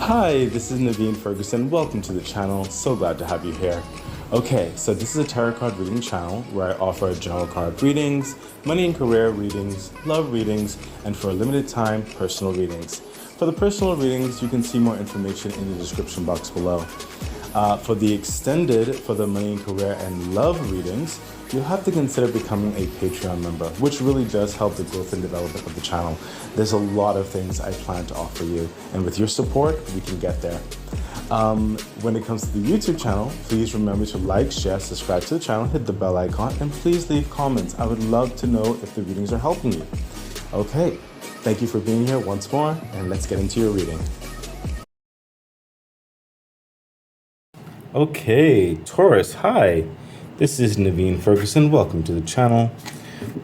Hi, this is Naveen Ferguson. Welcome to the channel. So glad to have you here. Okay, so this is a tarot card reading channel where I offer general card readings, money and career readings, love readings, and for a limited time, personal readings. For the personal readings, you can see more information in the description box below. For the money and career and love readings, you'll have to consider becoming a Patreon member, which really does help the growth and development of the channel. There's a lot of things I plan to offer you, and with your support, we can get there. When it comes to the YouTube channel, please remember to like, share, subscribe to the channel, hit the bell icon, and please leave comments. I would love to know if the readings are helping you. Okay, thank you for being here once more, and let's get into your reading. Okay, Taurus, hi. This is Naveen Ferguson. Welcome to the channel.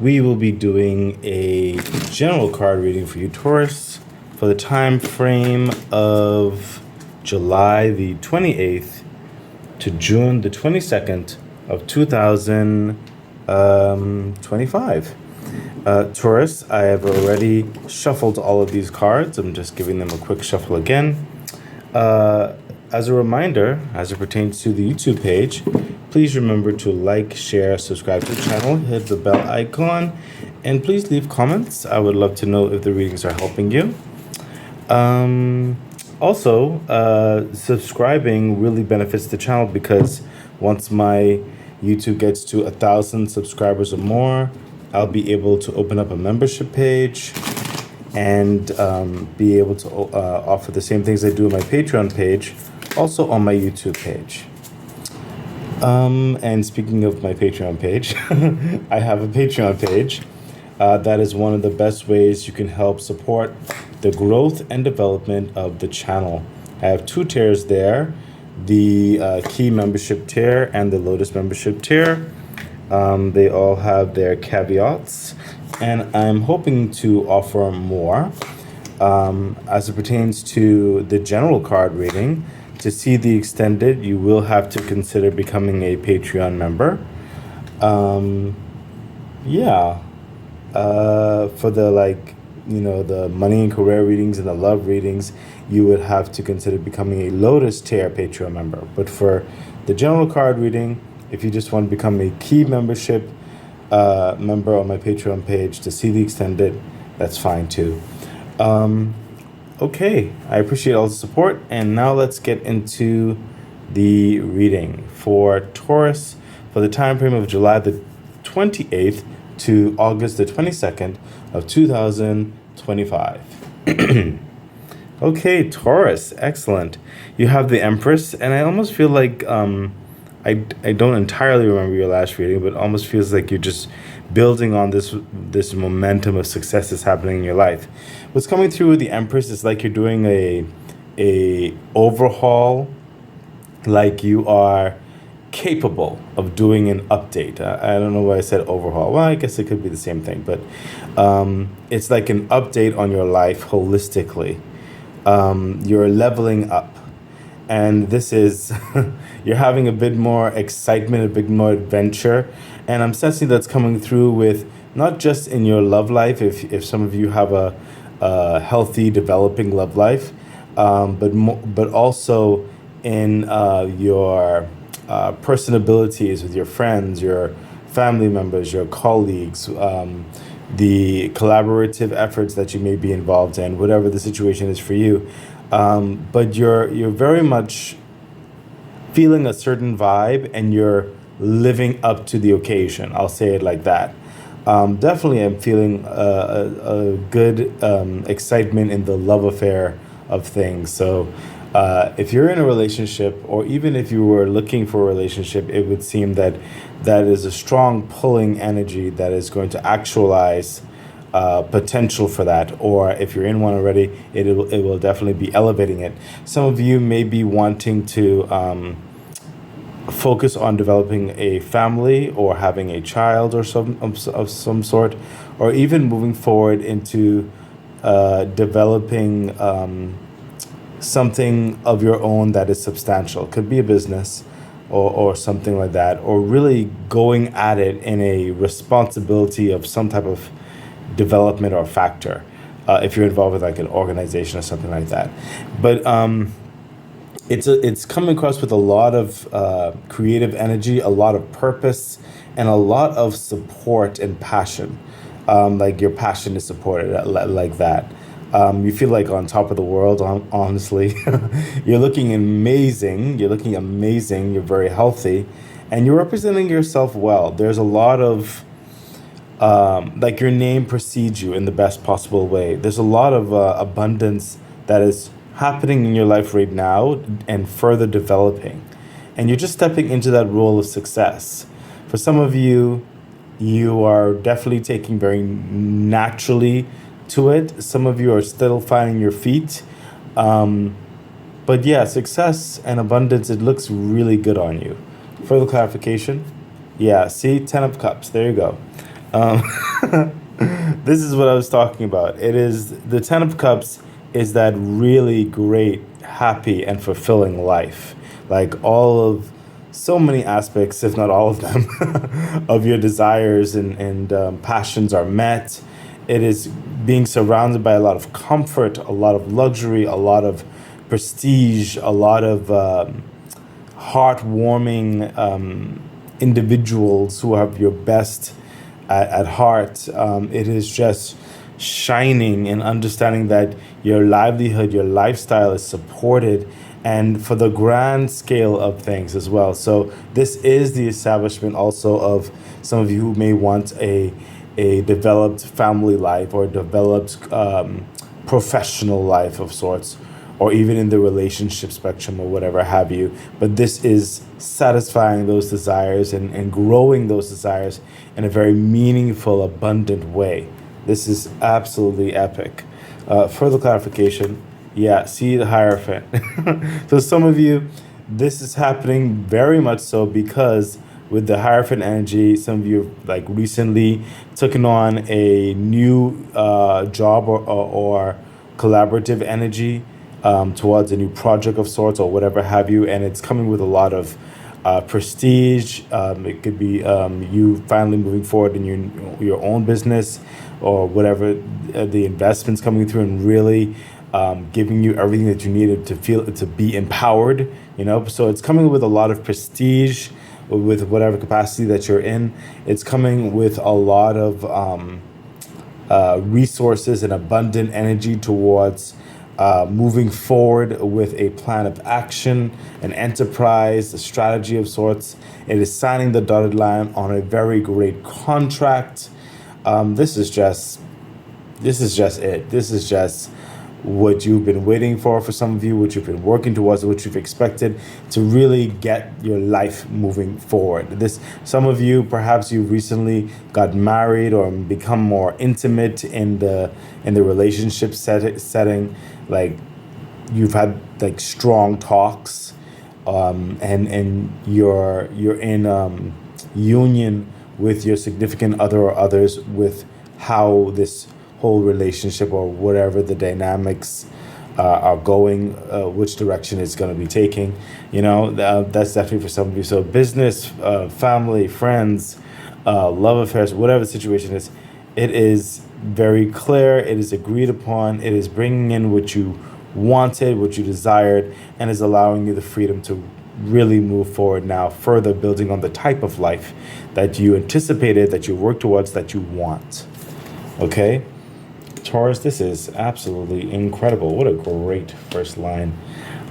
We will be doing a general card reading for you, Taurus, for the time frame of July the 28th to June the 22nd of 2025. Taurus, I have already shuffled all of these cards. I'm just giving them a quick shuffle again. As a reminder, as it pertains to the YouTube page, please remember to like, share, subscribe to the channel, hit the bell icon, and please leave comments. I would love to know if the readings are helping you. Also, subscribing really benefits the channel because once my YouTube gets to 1,000 subscribers or more, I'll be able to open up a membership page and be able to offer the same things I do on my Patreon page, also on my YouTube page. And speaking of my Patreon page, I have a Patreon page. That is one of the best ways you can help support the growth and development of the channel. I have two tiers there, the Key membership tier and the Lotus membership tier. They all have their caveats, and I'm hoping to offer more. As it pertains to the general card reading, to see the extended, you will have to consider becoming a Patreon member. For the the money and career readings and the love readings, you would have to consider becoming a Lotus tier Patreon member. But for the general card reading, if you just want to become a Key membership member on my Patreon page to see the extended, that's fine too. Okay, I appreciate all the support, and now let's get into the reading for Taurus for the time frame of July the 28th to August the 22nd of 2025. Okay, Taurus, excellent. You have the Empress, and I almost feel like I don't entirely remember your last reading, but it almost feels like you're just building on this momentum of success that's happening in your life. What's coming through with the Empress is like you're doing a overhaul, like you are capable of doing an update. I don't know why I said overhaul. Well, I guess it could be the same thing, but it's like an update on your life holistically. You're leveling up. And this is, you're having a bit more excitement, a bit more adventure. And I'm sensing that's coming through with not just in your love life, if some of you have a healthy, developing love life, but also in your person abilities with your friends, your family members, your colleagues, the collaborative efforts that you may be involved in, whatever the situation is for you. But you're very much feeling a certain vibe, and you're living up to the occasion. I'll say it like that. Definitely, I'm feeling a good excitement in the love affair of things. So if you're in a relationship, or even if you were looking for a relationship, it would seem that that is a strong pulling energy that is going to actualize potential for that. Or if you're in one already, it will definitely be elevating it. Some of you may be wanting to focus on developing a family or having a child or of some sort, or even moving forward into developing something of your own that is substantial. Could be a business or something like that, or really going at it in a responsibility of some type of development or factor. if you're involved with like an organization or something like that. But it's coming across with a lot of creative energy, a lot of purpose, and a lot of support and passion. Like your passion is supported like that. You feel like on top of the world, honestly. You're looking amazing. You're looking amazing. You're very healthy. And you're representing yourself well. There's a lot of, like your name precedes you in the best possible way. There's a lot of abundance that is happening in your life right now and further developing. And you're just stepping into that role of success. For some of you, you are definitely taking very naturally to it. Some of you are still finding your feet. But yeah, success and abundance, it looks really good on you. Further clarification? Yeah, see, 10 of Cups. There you go. This is what I was talking about. It is the 10 of Cups is that really great, happy, and fulfilling life. Like all of so many aspects, if not all of them, of your desires and passions are met. It is being surrounded by a lot of comfort, a lot of luxury, a lot of prestige, a lot of heartwarming individuals who have your best at heart. It is just shining and understanding that your livelihood, your lifestyle is supported and for the grand scale of things as well. So this is the establishment also of some of you who may want a developed family life or developed professional life of sorts, or even in the relationship spectrum or whatever have you. But this is satisfying those desires and growing those desires in a very meaningful, abundant way. This is absolutely epic. Further clarification, yeah, see the Hierophant. So some of you, this is happening very much so because with the Hierophant energy, some of you like recently taken on a new job or collaborative energy towards a new project of sorts or whatever have you, and it's coming with a lot of prestige. It could be you finally moving forward in your own business or whatever, the investments coming through and really giving you everything that you needed to feel to be empowered. So it's coming with a lot of prestige with whatever capacity that you're in. It's coming with a lot of resources and abundant energy towards moving forward with a plan of action, an enterprise, a strategy of sorts. It is signing the dotted line on a very great contract. This is just it. This is just what you've been waiting for some of you, what you've been working towards, what you've expected to really get your life moving forward. Some of you, perhaps you recently got married or become more intimate in the relationship setting. Like you've had like strong talks, and you're in union with your significant other or others with how this whole relationship or whatever the dynamics are going, which direction it's going to be taking. That's definitely for some of you. So business, family, friends, love affairs, whatever the situation is, it is very clear. It is agreed upon. It is bringing in what you wanted, what you desired, and is allowing you the freedom to really move forward now, further building on the type of life that you anticipated, that you work towards, that you want. Okay? Taurus, this is absolutely incredible. What a great first line.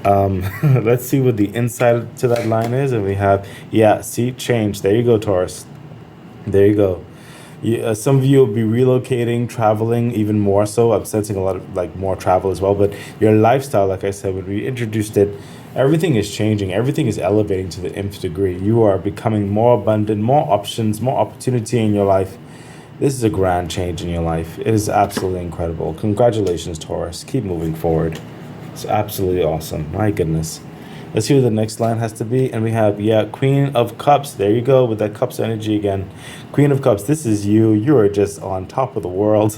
Let's see what the inside to that line is. And we have, see, change. There you go, Taurus. There you go. Some of you will be relocating, traveling even more so. I'm sensing a lot of like more travel as well. But your lifestyle, like I said, when we introduced it, everything is changing. Everything is elevating to the nth degree. You are becoming more abundant, more options, more opportunity in your life. This is a grand change in your life. It is absolutely incredible. Congratulations, Taurus. Keep moving forward. It's absolutely awesome. My goodness. Let's see what the next line has to be. And we have, Queen of Cups. There you go with that Cups energy again. Queen of Cups, this is you. You are just on top of the world.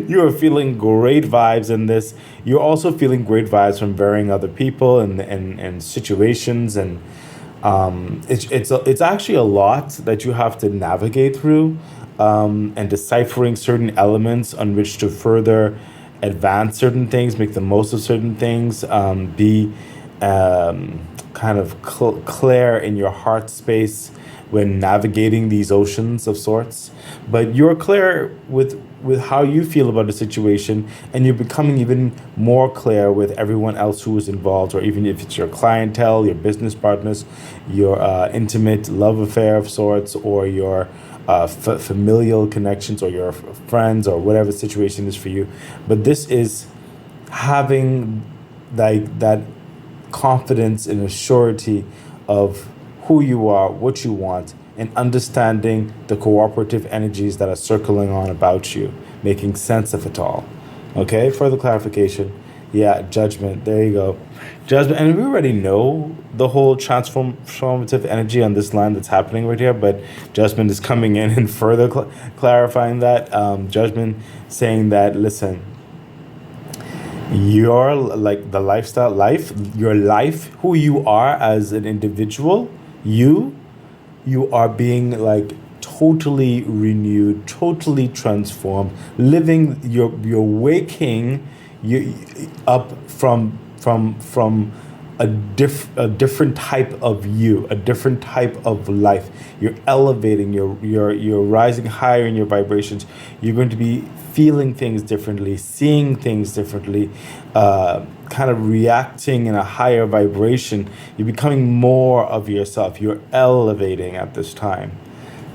You are feeling great vibes in this. You're also feeling great vibes from varying other people and situations. And it's actually a lot that you have to navigate through. and deciphering certain elements on which to further advance certain things, make the most of certain things, be kind of clear in your heart space when navigating these oceans of sorts. But you're clear with how you feel about the situation, and you're becoming even more clear with everyone else who is involved, or even if it's your clientele, your business partners, your intimate love affair of sorts, or your familial connections, or your friends, or whatever the situation is for you. But this is having like that confidence and a surety of who you are, what you want, and understanding the cooperative energies that are circling on about you, making sense of it all. Okay, further clarification. Yeah, judgment. There you go. Judgment. And we already know the whole transformative energy on this line that's happening right here, but judgment is coming in and further clarifying that. Judgment saying that, listen, your like the lifestyle life, your life, who you are as an individual, you are being like totally renewed, totally transformed, living, you're waking you up from a different type of you, a different type of life. You're elevating, you're rising higher in your vibrations. You're going to be feeling things differently, seeing things differently, kind of reacting in a higher vibration. You're becoming more of yourself. You're elevating at this time.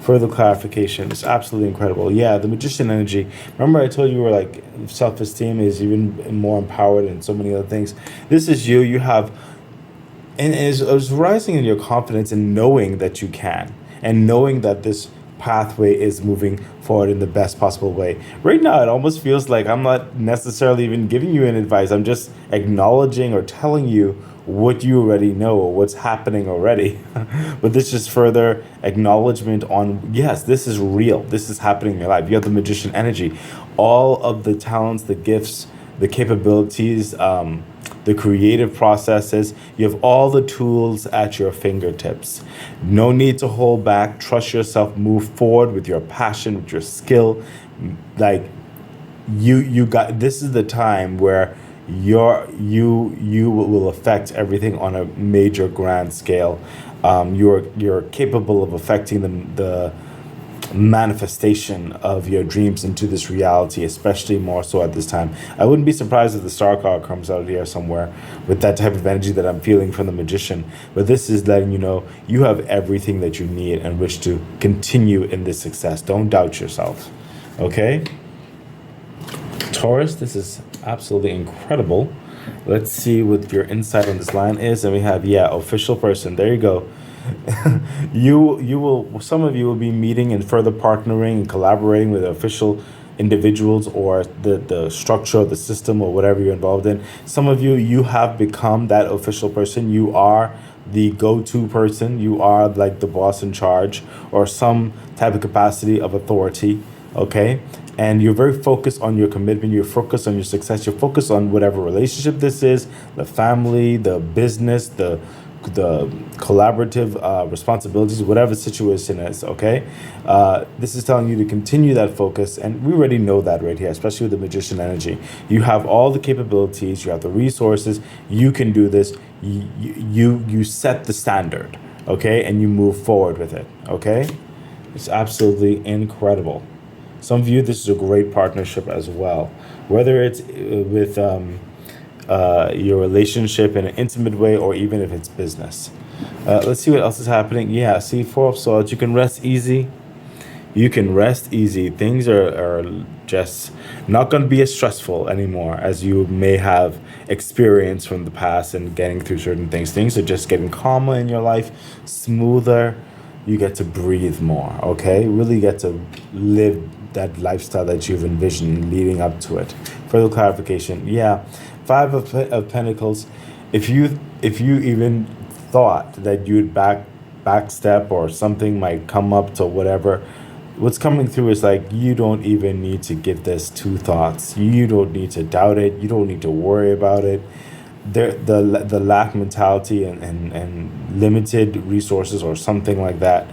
Further clarification. It's absolutely incredible. Yeah, the magician energy. Remember I told you were like self-esteem is even more empowered and so many other things. This is you. You have, and it's rising in your confidence and knowing that you can, and knowing that this pathway is moving forward in the best possible way. Right now, it almost feels like I'm not necessarily even giving you an advice. I'm just acknowledging or telling you what you already know or what's happening already. But this is further acknowledgement on, yes, this is real. This is happening in your life. You have the magician energy. All of the talents, the gifts, the capabilities, the creative processes. You have all the tools at your fingertips. No need to hold back. Trust yourself. Move forward with your passion, with your skill. Like you got. This is the time where you will affect everything on a major grand scale. You're capable of affecting the manifestation of your dreams into this reality, especially more so at this time. I wouldn't be surprised if the star card comes out here somewhere with that type of energy that I'm feeling from the magician. But this is letting you know you have everything that you need and wish to continue in this success. Don't doubt yourself. Okay? Taurus, this is absolutely incredible. Let's see what your insight on this line is. And we have, yeah, official person. There you go. You will, some of you will be meeting and further partnering and collaborating with official individuals or the structure of the system or whatever you're involved in. Some of you have become that official person. You are the go-to person. You are like the boss in charge or some type of capacity of authority. Okay. And you're very focused on your commitment. You're focused on your success. You're focused on whatever relationship this is, the family, the business, the collaborative responsibilities, whatever situation is, okay? This is telling you to continue that focus, and we already know that right here, especially with the magician energy. You have all the capabilities, you have the resources, you can do this, you set the standard, okay? And you move forward with it, okay? It's absolutely incredible. Some of you, this is a great partnership as well. Whether it's with your relationship in an intimate way or even if it's business. Let's see what else is happening. Yeah, see, Four of Swords. You can rest easy. You can rest easy. Things are just not going to be as stressful anymore as you may have experienced from the past and getting through certain things. Things are just getting calmer in your life, smoother. You get to breathe more, okay? Really get to live that lifestyle that you've envisioned leading up to it. Further clarification, yeah. Five of Pentacles. If you even thought that you'd backstep or something might come up to whatever, what's coming through is like you don't even need to give this two thoughts. You don't need to doubt it. You don't need to worry about it. The lack mentality and limited resources or something like that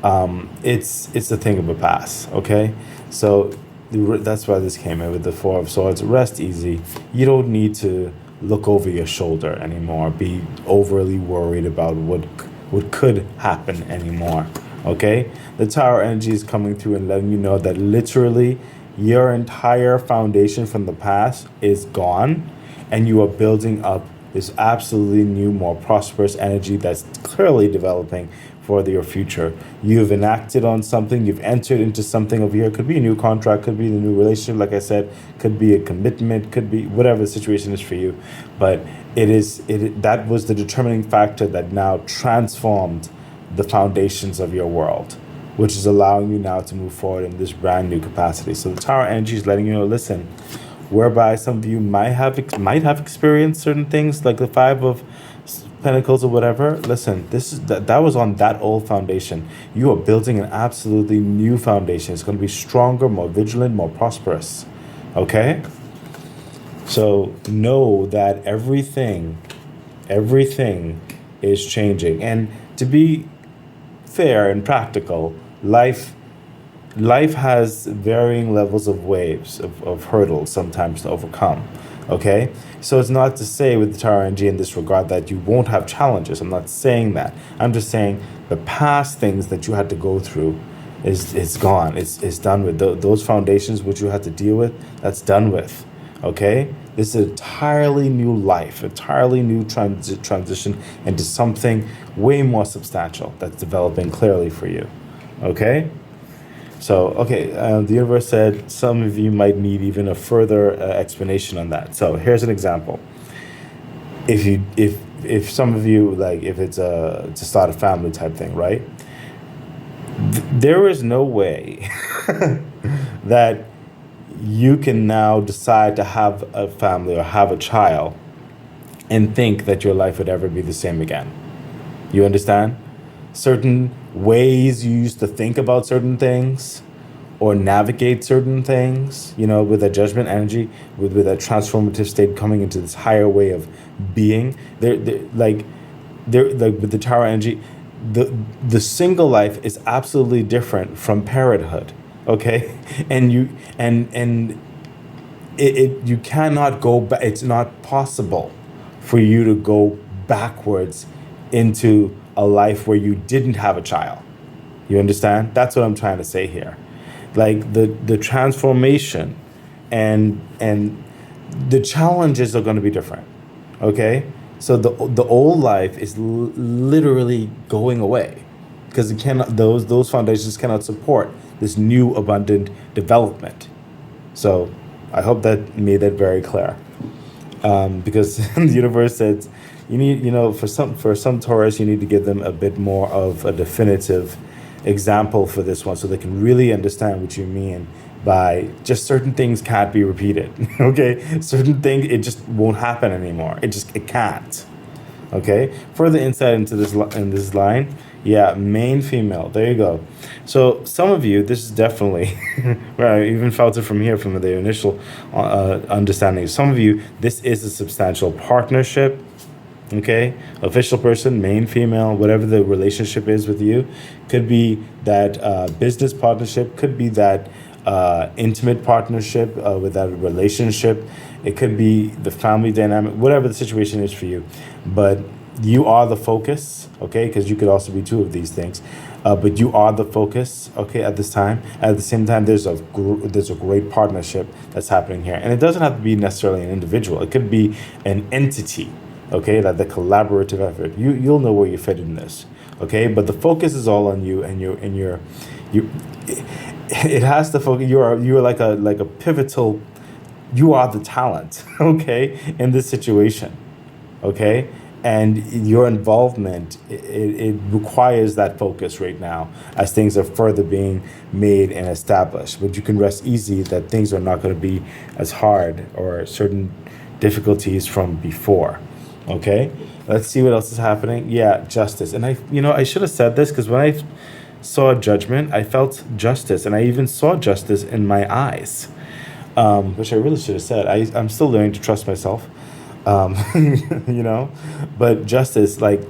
It's a thing of a past. Okay, so that's why this came in with the Four of Swords. Rest easy. You don't need to look over your shoulder anymore. Be overly worried about what could happen anymore. Okay, the Tower energy is coming through and letting you know that literally your entire foundation from the past is gone, and you are building up this absolutely new, more prosperous energy that's clearly developing for your future. You've enacted on something, you've entered into something over here. Could be a new contract, could be a new relationship, like I said, could be a commitment, could be whatever the situation is for you. But that was the determining factor that now transformed the foundations of your world, which is allowing you now to move forward in this brand new capacity. So the Tower energy is letting you know, listen, whereby some of you might have experienced certain things like the Five of Pentacles or whatever. Listen, this is that was on that old foundation. You are building an absolutely new foundation. It's going to be stronger, more vigilant, more prosperous. Okay? So know that everything is changing. And to be fair and practical, life has varying levels of waves, of hurdles sometimes to overcome. Okay? So it's not to say with the Tower energy in this regard that you won't have challenges. I'm not saying that. I'm just saying the past things that you had to go through is gone. It's done with. Those foundations which you had to deal with, that's done with. Okay? This is an entirely new life, entirely new transition into something way more substantial that's developing clearly for you. Okay? So, okay, the universe said some of you might need even a further explanation on that. So here's an example. If some of you, like, if it's to start a family type thing, right? There is no way that you can now decide to have a family or have a child and think that your life would ever be the same again. You understand? Certain ways you used to think about certain things or navigate certain things, with a judgment energy, with a transformative state coming into this higher way of being. Like with the Tower energy, the single life is absolutely different from parenthood. Okay, and you cannot go back. It's not possible for you to go backwards into a life where you didn't have a child. You understand? That's what I'm trying to say here. Like the transformation and the challenges are going to be different. Okay? So the old life is literally going away because it cannot, those foundations cannot support this new abundant development. So I hope that made that very clear. Because the universe says you need, for some Taurus, you need to give them a bit more of a definitive example for this one so they can really understand what you mean by just certain things can't be repeated. Okay? Certain things, it just won't happen anymore. It can't. Okay? Further insight into this line. Yeah, main female. There you go. So some of you, this is definitely, I even felt it from here, from the initial understanding. Some of you, this is a substantial partnership. Okay, official person, main female, whatever the relationship is with you. Could be that business partnership, could be that intimate partnership with that relationship. It could be the family dynamic, whatever the situation is for you. But you are the focus, okay, because you could also be two of these things. But you are the focus, okay, at this time. At the same time, there's a great partnership that's happening here. And it doesn't have to be necessarily an individual. It could be an entity. Okay, like the collaborative effort. You'll know where you fit in this. Okay, but the focus is all on you, and you. It has to focus. You're like a pivotal. You are the talent. Okay, in this situation. Okay, and your involvement it requires that focus right now as things are further being made and established. But you can rest easy that things are not going to be as hard or certain difficulties from before. Okay, let's see what else is happening. Yeah, justice. And I should have said this because when I saw judgment, I felt justice, and I even saw justice in my eyes, which I really should have said. I'm still learning to trust myself, but justice, like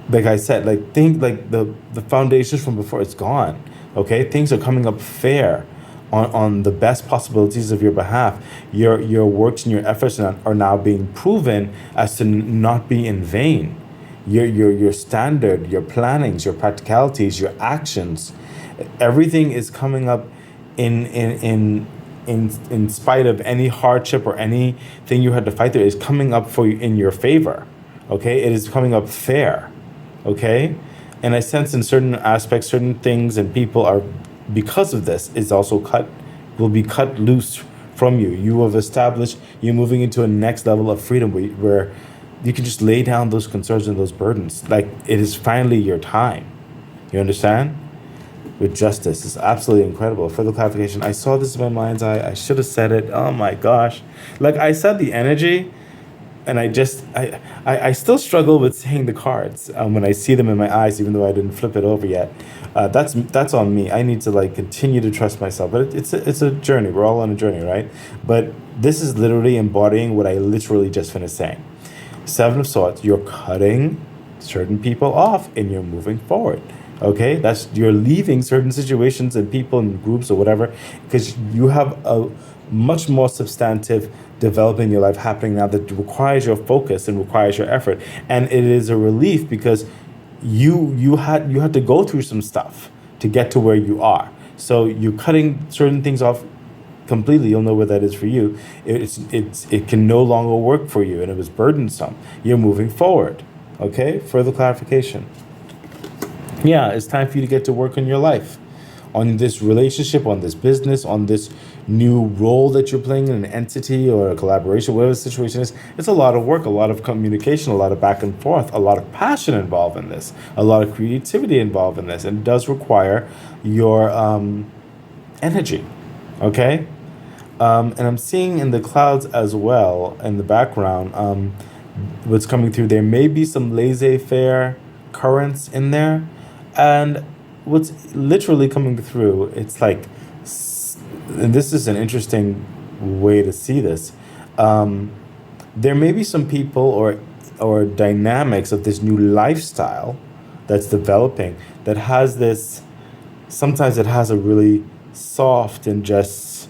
like I said, like think like the foundations from before, it's gone. Okay, things are coming up fair on the best possibilities of your behalf. Your works and your efforts are now being proven as to not be in vain. Your standard, your plannings, your practicalities, your actions, everything is coming up in spite of any hardship or anything you had to fight through, is coming up for you in your favor. Okay, it is coming up fair. Okay, and I sense in certain aspects, certain things and people are, because of this, is also will be cut loose from you. You have established, you're moving into a next level of freedom where you can just lay down those concerns and those burdens. Like, it is finally your time. You understand? With justice. It's absolutely incredible. Further clarification. I saw this in my mind's eye. I should have said it. Oh my gosh. Like I said, the energy, and I still struggle with seeing the cards when I see them in my eyes, even though I didn't flip it over yet. That's on me. I need to like continue to trust myself. But it's a journey. We're all on a journey, right? But this is literally embodying what I literally just finished saying. Seven of Swords. You're cutting certain people off, and you're moving forward. Okay, that's, you're leaving certain situations and people and groups or whatever, because you have a much more substantive development in your life happening now that requires your focus and requires your effort, and it is a relief because you had to go through some stuff to get to where you are. So you're cutting certain things off completely. You'll know where that is for you. It can no longer work for you, and it was burdensome. You're moving forward. Okay, further clarification. Yeah, it's time for you to get to work on your life, on this relationship, on this business, on this new role that you're playing in an entity or a collaboration, whatever the situation is. It's a lot of work, a lot of communication, a lot of back and forth, a lot of passion involved in this, a lot of creativity involved in this, and it does require your energy. Okay, and I'm seeing in the clouds as well in the background what's coming through. There may be some laissez-faire currents in there. And what's literally coming through, it's like, and this is an interesting way to see this. There may be some people or dynamics of this new lifestyle that's developing that has this, sometimes it has a really soft and just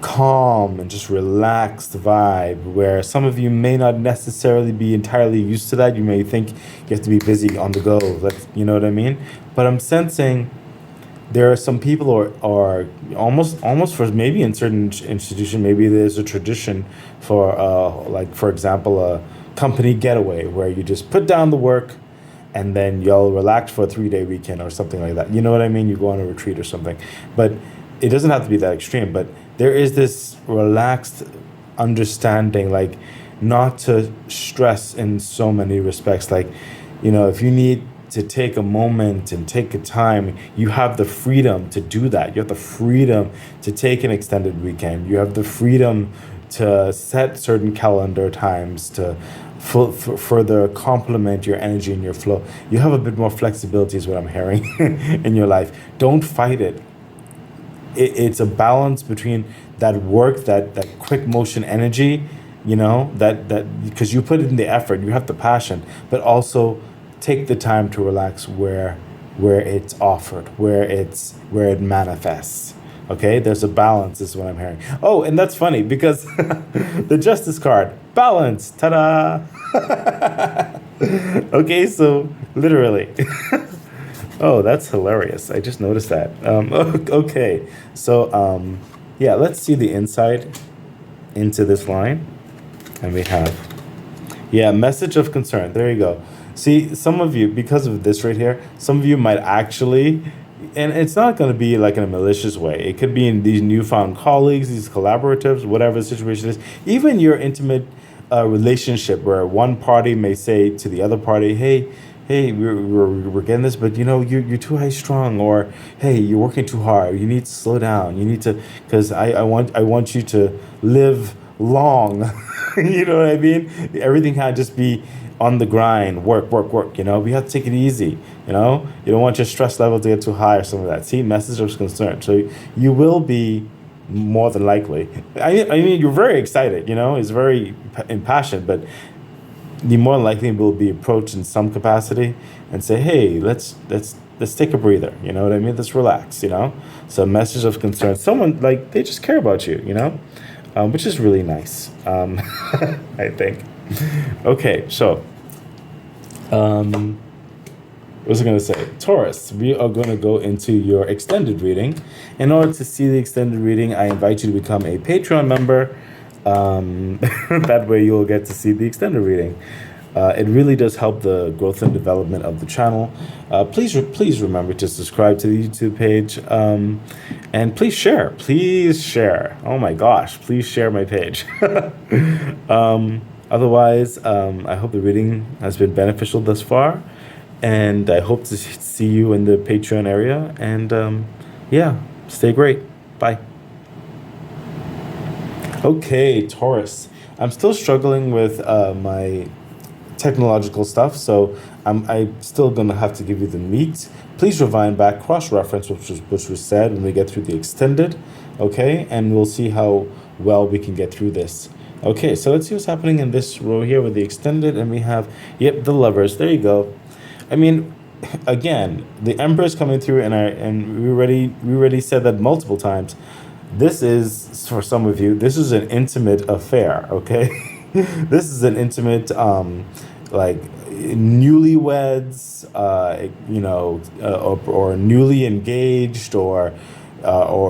calm and just relaxed vibe, where some of you may not necessarily be entirely used to that. You may think you have to be busy on the go. You know what I mean? But I'm sensing there are some people or almost for maybe in certain institution, maybe there's a tradition for like, for example, a company getaway where you just put down the work and then you'll relax for a 3-day weekend or something like that. You know what I mean? You go on a retreat or something. But it doesn't have to be that extreme, but there is this relaxed understanding, like not to stress in so many respects. Like, you know, if you need to take a moment and take a time, you have the freedom to do that. You have the freedom to take an extended weekend. You have the freedom to set certain calendar times to further complement your energy and your flow. You have a bit more flexibility is what I'm hearing in your life. Don't fight it. It's a balance between that work, that quick motion energy, you know, that because you put in the effort, you have the passion, but also take the time to relax where it's offered, where it manifests. Okay, there's a balance is what I'm hearing. Oh, and that's funny because the Justice card, balance, ta-da. Okay, so literally. Oh, that's hilarious. I just noticed that. Okay, so yeah, let's see the insight into this line. And we have, yeah, message of concern. There you go. See, some of you, because of this right here, some of you might actually, and it's not going to be like in a malicious way. It could be in these newfound colleagues, these collaboratives, whatever the situation is. Even your intimate relationship where one party may say to the other party, hey, we're getting this, but you know, you're too high strung, or hey, you're working too hard. You need to slow down. You need to, because I want you to live long. You know what I mean? Everything can't just be on the grind, work. You know, we have to take it easy. You know, you don't want your stress level to get too high or something like that. See, message of concern. So you will be more than likely. I mean, you're very excited. You know, it's very impassioned, but the more likely will be approached in some capacity and say, hey, let's take a breather. You know what I mean? Let's relax. You know, so message of concern. Someone like they just care about you. You know, which is really nice. I think. Okay, so what was I going to say? Taurus, we are going to go into your extended reading. In order to see the extended reading, I invite you to become a Patreon member. That way you'll get to see the extended reading. It really does help the growth and development of the channel. Please remember to subscribe to the YouTube page. And please share. Please share. Oh my gosh, please share my page. Otherwise, I hope the reading has been beneficial thus far. And I hope to see you in the Patreon area. And yeah, stay great. Bye. Okay, Taurus. I'm still struggling with my technological stuff, so I'm still going to have to give you the meat. Please rewind back, cross-reference which was said when we get through the extended, okay? And we'll see how well we can get through this. Okay, so let's see what's happening in this row here with the extended, and we have, yep, the Lovers. There you go. I mean, again, the Emperor is coming through, and we already said that multiple times. This is, for some of you, this is an intimate affair, okay? This is an intimate, like, newlyweds, or newly engaged, or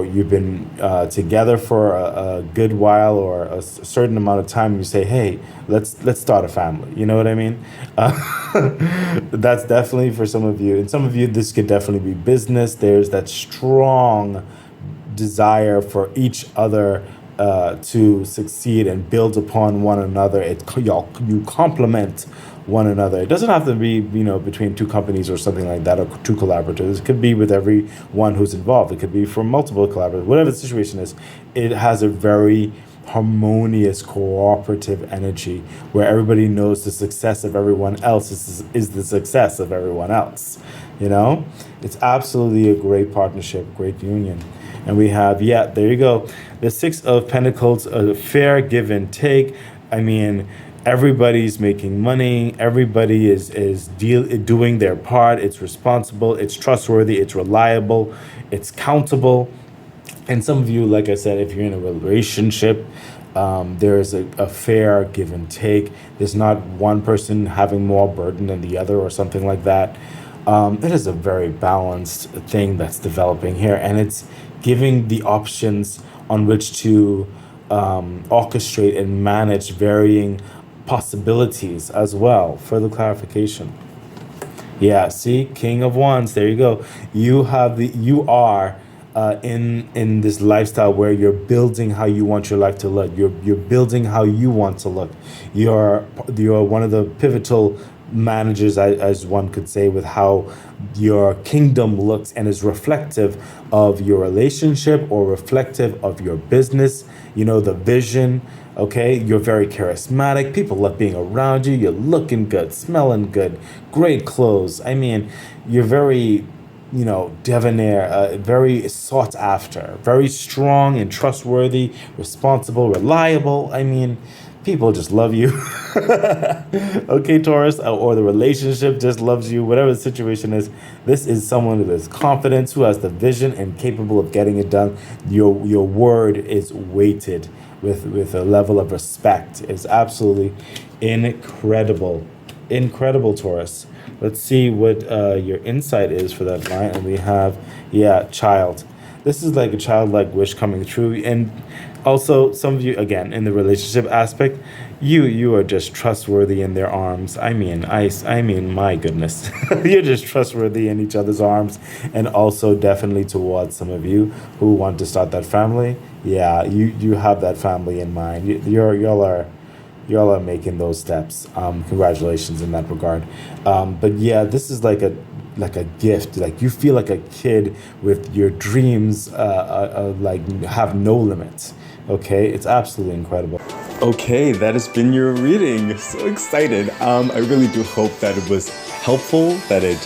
you've been together for a good while or a certain amount of time. You say, hey, let's start a family. You know what I mean? That's definitely for some of you. And some of you, this could definitely be business. There's that strong desire for each other to succeed and build upon one another. You complement one another. It doesn't have to be, between two companies or something like that, or two collaborators. It could be with everyone who's involved. It could be for multiple collaborators. Whatever the situation is, it has a very harmonious, cooperative energy where everybody knows the success of everyone else is the success of everyone else. It's absolutely a great partnership, great union. And we have, there you go, the Six of Pentacles, a fair give and take. I mean, everybody's making money. Everybody is doing their part. It's responsible. It's trustworthy. It's reliable. It's countable. And some of you, like I said, if you're in a relationship, there's a fair give and take. There's not one person having more burden than the other or something like that. It is a very balanced thing that's developing here, and it's giving the options on which to orchestrate and manage varying possibilities as well. Further clarification. Yeah, see, King of Wands, there you go. You are in this lifestyle where you're building how you want your life to look. You're building how you want to look. You're one of the pivotal managers, as one could say, with how your kingdom looks and is reflective of your relationship or reflective of your business, the vision. Okay, you're very charismatic. People love being around you. You're looking good, smelling good, great clothes. I mean, you're very, debonair, very sought after, very strong and trustworthy, responsible, reliable. I mean, people just love you. Okay, Taurus, or the relationship just loves you, whatever the situation is. This is someone who has confidence, who has the vision and capable of getting it done. Your word is weighted with a level of respect. It's absolutely incredible. Incredible, Taurus. Let's see what your insight is for that line. And we have, child. This is like a childlike wish coming true. And also, some of you, again, in the relationship aspect, you are just trustworthy in their arms. I mean, my goodness. You're just trustworthy in each other's arms. And also definitely towards some of you who want to start that family. Yeah, you have that family in mind. Y'all are making those steps. Congratulations in that regard. But yeah, this is like a gift. Like, you feel like a kid with your dreams like have no limits. Okay, it's absolutely incredible. Okay, that has been your reading. So excited. I really do hope that it was helpful, that it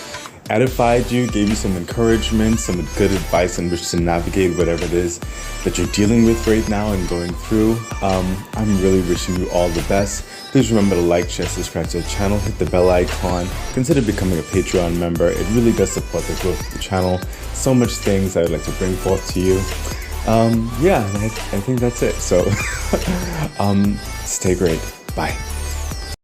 edified you, gave you some encouragement, some good advice on which to navigate whatever it is that you're dealing with right now and going through. I'm really wishing you all the best. Please remember to like, share, subscribe to the channel, hit the bell icon, consider becoming a Patreon member. It really does support the growth of the channel. So much things I would like to bring forth to you. Yeah, I think that's it. So stay great. Bye.